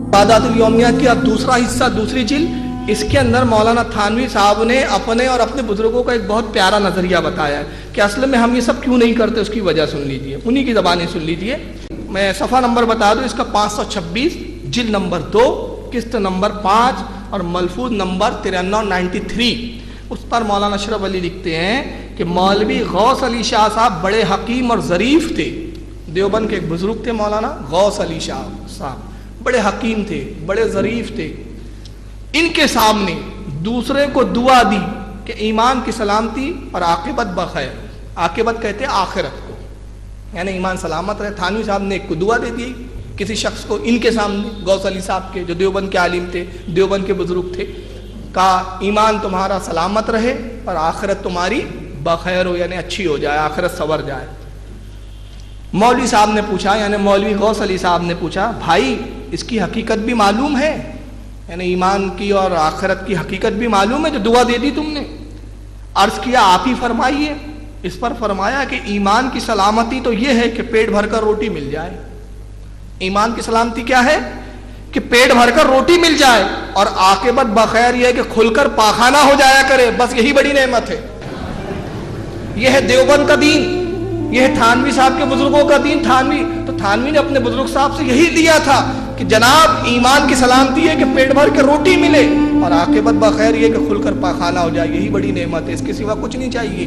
इबादतुल यौमिया की अब दूसरा हिस्सा, दूसरी जिल्द, इसके अंदर मौलाना थानवी साहब ने अपने और अपने बुजुर्गों का एक बहुत प्यारा नजरिया बताया है कि असल में हम ये सब क्यों नहीं करते, उसकी वजह सुन लीजिए, उन्हीं की ज़बानी सुन लीजिए। मैं सफ़ा नंबर बता दूं इसका 526, जिल्द नंबर 2, किस्त नंबर 5 और मलफूज नंबर 9393। उस पर मौलाना अशरफ अली लिखते हैं कि मौलवी गौस अली शाह साहब बड़े हकीम और ज़रीफ़ थे। देवबंद के एक बुजुर्ग थे मौलाना गौस अली शाह साहब, बड़े हकीम थे, बड़े ज़रीफ़ थे। इनके सामने दूसरे को दुआ दी कि ईमान की सलामती और आक़िबत बखैर, आक़िबत कहते हैं आखिरत को, यानी ईमान सलामत रहे। थानवी साहब ने एक को दुआ दे दी किसी शख्स को, इनके सामने गौस अली साहब के, जो देवबंद के आलिम थे, देवबंद के बुजुर्ग थे, कहा ईमान तुम्हारा सलामत रहे और आखिरत तुम्हारी बखैर हो, यानी अच्छी हो जाए, आखिरत सवर जाए। मौलवी साहब ने पूछा, यानी मौलवी गौस अली साहब ने पूछा, भाई इसकी हकीकत भी मालूम है, यानी ईमान की और आखिरत की हकीकत भी मालूम है जो दुआ दे दी तुमने? अर्ज किया आप ही फरमाइए। इस पर फरमाया कि ईमान की सलामती तो यह है कि पेट भरकर रोटी मिल जाए। ईमान की सलामती क्या है? कि पेट भरकर रोटी मिल जाए, और आकिबत बखैर यह है कि खुलकर पाखाना हो जाया करे, बस यही बड़ी नेमत है। यह है देवबंद का दीन, यह है थानवी साहब के बुजुर्गों का दीन। थानवी ने अपने बुजुर्ग साहब से यही लिया था कि जनाब ईमान की सलामती है कि पेट भर के रोटी मिले, और आकिबत बखैर ये कि खुलकर पाखाना हो जाए, यही बड़ी नेमत है, इसके सिवा कुछ नहीं चाहिए।